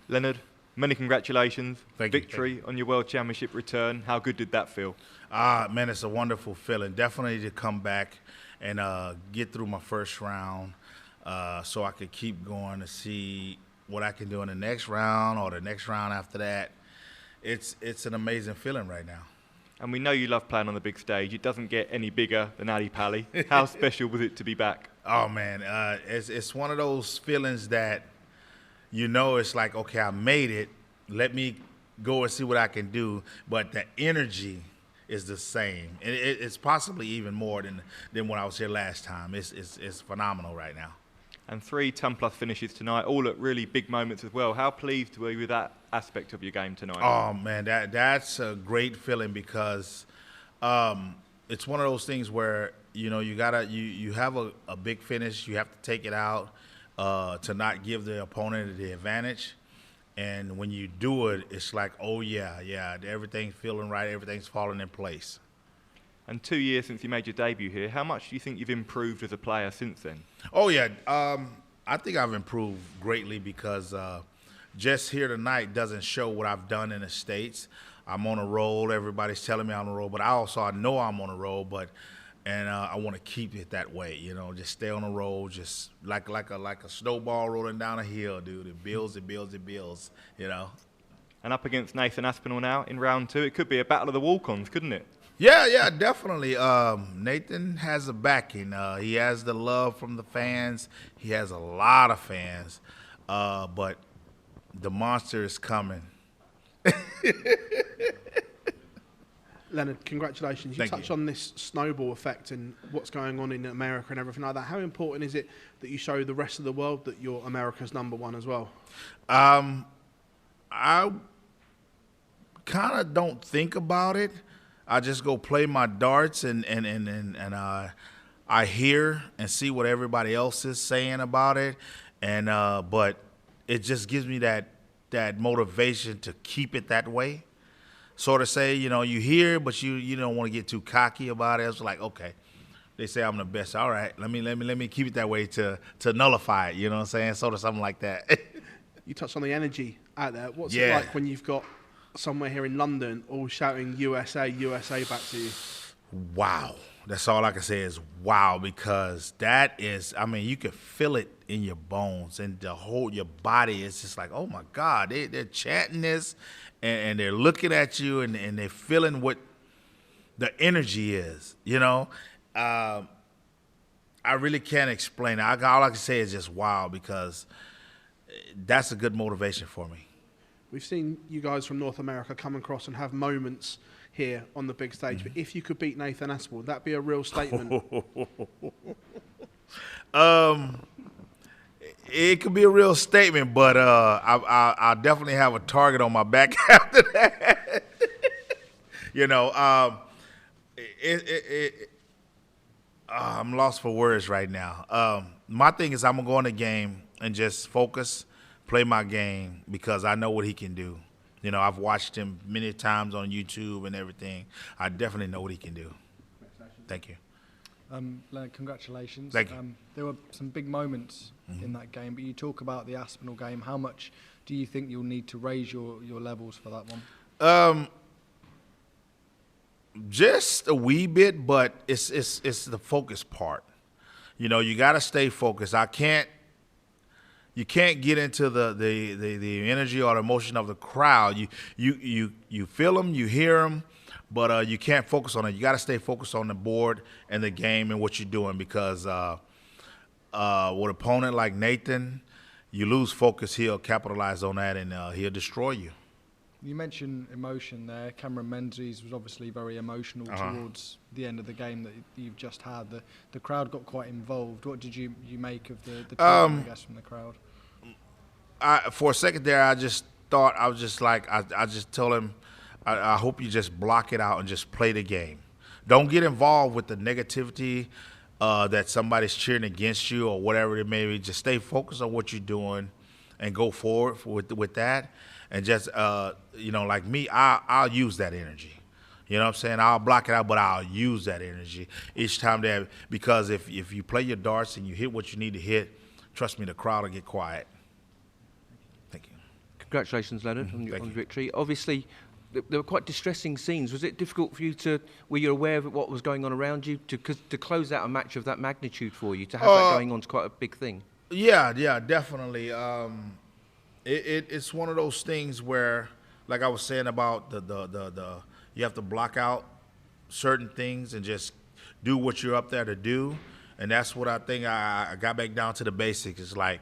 Leonard, many congratulations. Thank you. Victory on your World Championship return. How good did that feel? Man, it's a wonderful feeling. Definitely to come back and get through my first round so I could keep going to see what I can do in the next round or the next round after that. It's an amazing feeling right now. And we know you love playing on the big stage. It doesn't get any bigger than Ali Pali. How special was it to be back? Oh, man, it's one of those feelings that, it's like, okay, I made it. Let me go and see what I can do. But the energy is the same. It's possibly even more than when I was here last time. It's phenomenal right now. And 3 ton-plus finishes tonight, all at really big moments as well. How pleased were you with that aspect of your game tonight? Oh, man, that's a great feeling because it's one of those things where, you have a big finish. You have to take it out to not give the opponent the advantage. And when you do it, it's like, oh, yeah, everything's feeling right, everything's falling in place. And 2 years since you made your debut here, how much do you think you've improved as a player since then? Oh, yeah. I think I've improved greatly because just here tonight doesn't show what I've done in the States. I'm on a roll. Everybody's telling me I'm on a roll. But I know I'm on a roll, and I want to keep it that way, just stay on a roll, just like a snowball rolling down a hill, dude. It builds, And up against Nathan Aspinall now in round 2, it could be a battle of the walk-ons, couldn't it? Yeah, definitely. Nathan has a backing. He has the love from the fans. He has a lot of fans. But the monster is coming. Leonard, congratulations. You touched on this snowball effect and what's going on in America and everything like that. How important is it that you show the rest of the world that you're America's #1 as well? I kind of don't think about it. I just go play my darts and I hear and see what everybody else is saying about it, and but it just gives me that motivation to keep it that way. Sort of say, you hear, but you don't want to get too cocky about it. It's like, okay, they say I'm the best. All right, let me keep it that way to nullify it. You know what I'm saying? Sort of something like that. You touched on the energy out there. What's it like when you've got somewhere here in London all shouting USA, USA back to you? Wow. That's all I can say is wow, because that is, you can feel it in your bones and your body is just like, oh my God, they're chanting this and they're looking at you and they're feeling what the energy is, I really can't explain it. All I can say is just wow, because that's a good motivation for me. We've seen you guys from North America come across and have moments here on the big stage. But if you could beat Nathan Aspinall, would that be a real statement? It could be a real statement, but I'll definitely have a target on my back after that. I'm lost for words right now. My thing is I'm going to go in the game and just focus, play my game, because I know what he can do. I've watched him many times on YouTube and everything. I definitely know what he can do. Thank you. Leonard, congratulations. Thank you. There were some big moments in that game, but you talk about the Aspinall game. How much do you think you'll need to raise your levels for that one? Just a wee bit, but it's the focus part. You got to stay focused. You can't get into the energy or the emotion of the crowd. You feel them, you hear them, but you can't focus on it. You got to stay focused on the board and the game and what you're doing, because with an opponent like Nathan, you lose focus, he'll capitalize on that and he'll destroy you. You mentioned emotion there. Cameron Menzies was obviously very emotional towards the end of the game that you've just had. The crowd got quite involved. What did you make of the treatment, I guess, from the crowd? For a second there, I just thought, I was just like, I just told him, I hope you just block it out and just play the game. Don't get involved with the negativity that somebody's cheering against you or whatever it may be. Just stay focused on what you're doing and go forward with that. And just, like me, I'll use that energy. You know what I'm saying? I'll block it out, but I'll use that energy each time because if you play your darts and you hit what you need to hit, trust me, the crowd will get quiet. Thank you. Congratulations, Leonard, on your victory. Obviously, there were quite distressing scenes. Was it difficult for you were you aware of what was going on around you? To close out a match of that magnitude for you, to have that going on is quite a big thing. Yeah, definitely. It's one of those things where, like I was saying about the you have to block out certain things and just do what you're up there to do. And that's what I think I got back down to the basics. It's like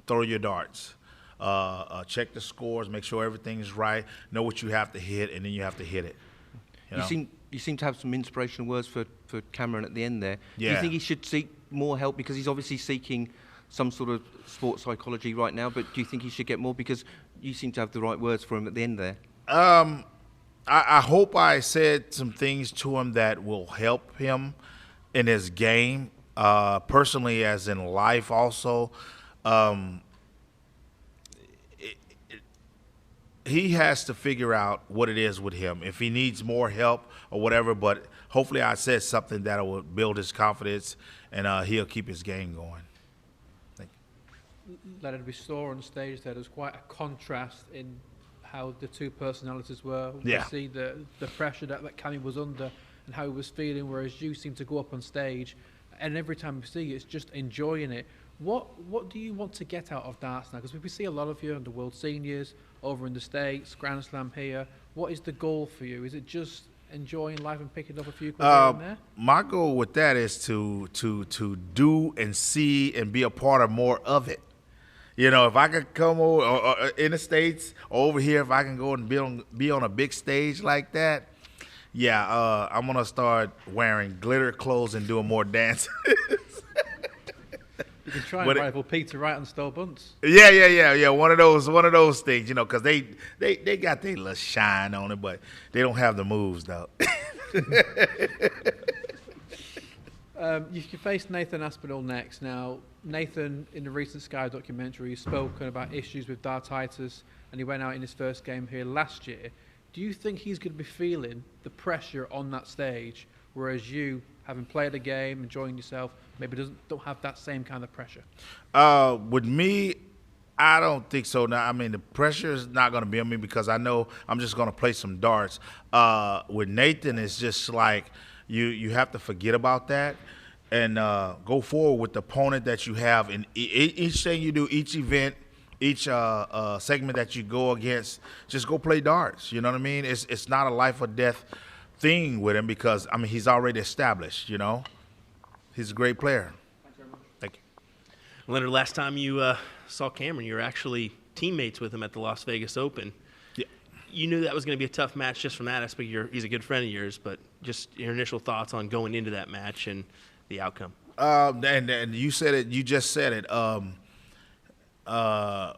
throw your darts. Check the scores, make sure everything is right, know what you have to hit, and then you have to hit it. You seem to have some inspirational words for Cameron at the end there. Yeah. Do you think he should seek more help? Because he's obviously seeking some sort of sports psychology right now, but do you think he should get more? Because you seem to have the right words for him at the end there. I hope I said some things to him that will help him in his game, personally as in life also. He has to figure out what it is with him, if he needs more help or whatever, but hopefully I said something that will build his confidence and he'll keep his game going. Thank you. Leonard, we saw on stage there was quite a contrast in how the two personalities were. We see the pressure that Cammy was under and how he was feeling, whereas you seem to go up on stage and every time we see you, it's just enjoying it. What do you want to get out of darts now? Because we see a lot of you on the World Seniors, over in the States, Grand Slam here. What is the goal for you? Is it just enjoying life and picking up a few quid here and there? My goal with that is to do and see and be a part of more of it. You know, if I could come over or in the States or over here, if I can go and be on a big stage like that, I'm going to start wearing glitter clothes and doing more dances. You can try and rival Peter Wright on Stowe Bunts. Yeah. One of those things, you know, because they got their little shine on it, but they don't have the moves though. You can face Nathan Aspinall next. Now, Nathan, in the recent Sky documentary, has spoken about issues with dartitis, and he went out in his first game here last year. Do you think he's going to be feeling the pressure on that stage, whereas you, having played a game, enjoying yourself, maybe don't have that same kind of pressure? With me, I don't think so. Now, I mean, the pressure is not going to be on me because I know I'm just going to play some darts. With Nathan, it's just like you have to forget about that and go forward with the opponent that you have in each thing you do, each event, each segment that you go against. Just go play darts. You know what I mean? It's not a life or death thing with him because, I mean, he's already established, you know. He's a great player. Thanks very much. Thank you. Leonard, last time you saw Cameron, you were actually teammates with him at the Las Vegas Open. Yeah. You knew that was going to be a tough match just from that aspect. He's a good friend of yours, but just your initial thoughts on going into that match and the outcome. And you said it. You just said it.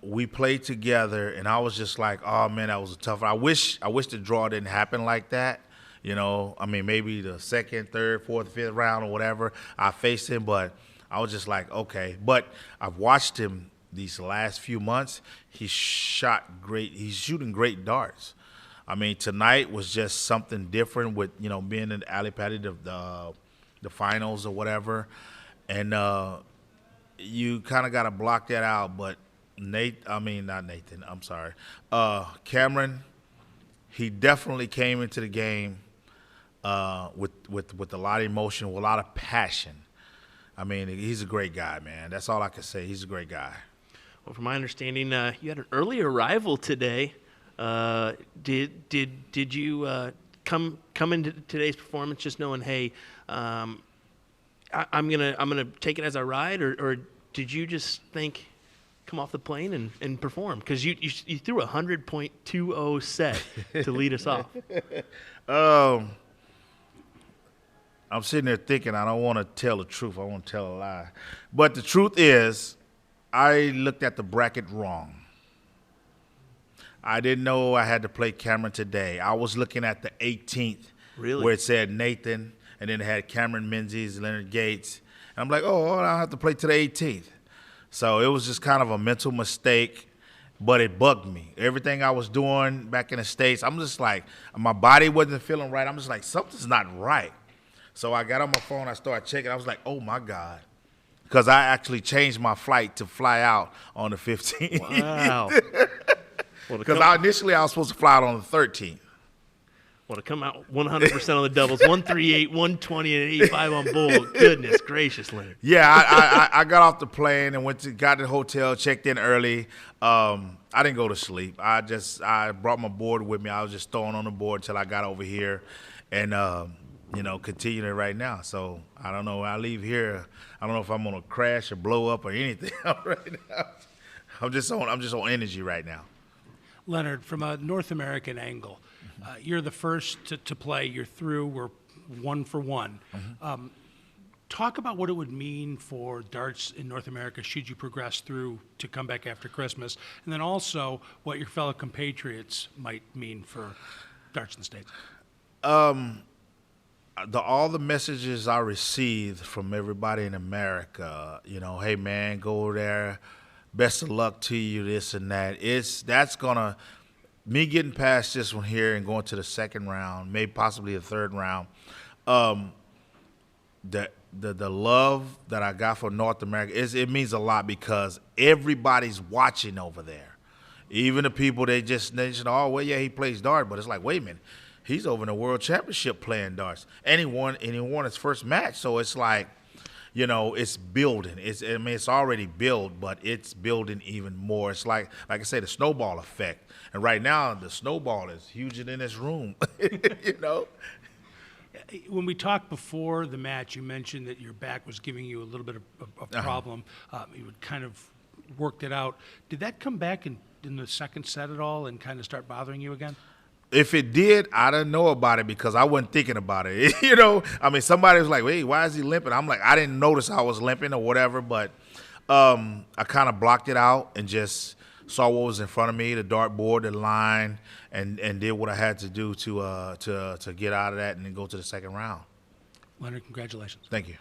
We played together, and I was just like, oh man, that was a tough. I wish the draw didn't happen like that. You know, I mean, maybe the second, third, fourth, fifth round or whatever, I faced him, but I was just like, okay. But I've watched him these last few months. He's shot great. He's shooting great darts. I mean, tonight was just something different with, you know, being in the alley patty, the finals or whatever. And you kind of got to block that out. But Cameron, he definitely came into the game with a lot of emotion, with a lot of passion. I mean, he's a great guy, man. That's all I can say. He's a great guy. Well, from my understanding, you had an early arrival today. Did you come into today's performance just knowing, hey, I'm gonna take it as I ride, or did you just think, come off the plane and perform? Because you threw a 100.20 set to lead us off. I'm sitting there thinking I don't want to tell the truth. I want to tell a lie. But the truth is, I looked at the bracket wrong. I didn't know I had to play Cameron today. I was looking at the 18th, really, where it said Nathan, and then it had Cameron Menzies, Leonard Gates. And I'm like, oh, I have to play to the 18th. So it was just kind of a mental mistake, but it bugged me. Everything I was doing back in the States, I'm just like, my body wasn't feeling right. I'm just like, something's not right. So I got on my phone, I started checking. I was like, oh, my God. Because I actually changed my flight to fly out on the 15th. Wow. Because initially I was supposed to fly out on the 13th. Want to come out 100% on the doubles, 138, 120, and 85 on bull. Goodness gracious, Leonard. Yeah, I got off the plane and got to the hotel, checked in early. I didn't go to sleep. I brought my board with me. I was just throwing on the board until I got over here, and continuing it right now. So I don't know. When I leave here, I don't know if I'm gonna crash or blow up or anything right now. I'm just on energy right now. Leonard, from a North American angle, you're the first to play. You're through. We're 1 for 1. Mm-hmm. Talk about what it would mean for darts in North America should you progress through to come back after Christmas, and then also what your fellow compatriots might mean for darts in the States. All the messages I received from everybody in America, hey man, go there, best of luck to you, this and that. That's gonna. Me getting past this one here and going to the second round, maybe possibly the third round, the love that I got for North America it means a lot because everybody's watching over there. Even the people they just oh well yeah he plays darts, but it's like wait a minute, he's over in the World Championship playing darts, and he won his first match. So it's like, it's building. It's already built, but it's building even more. It's like I say, the snowball effect. And right now, the snowball is huger than this room, When we talked before the match, you mentioned that your back was giving you a little bit of problem. You had kind of worked it out. Did that come back in the second set at all and kind of start bothering you again? If it did, I didn't know about it because I wasn't thinking about it. Somebody was like, "Wait, why is he limping?" I'm like, I didn't notice I was limping or whatever, but I kind of blocked it out and just saw what was in front of me, the dartboard, the line, and did what I had to do to get out of that and then go to the second round. Leonard, congratulations. Thank you.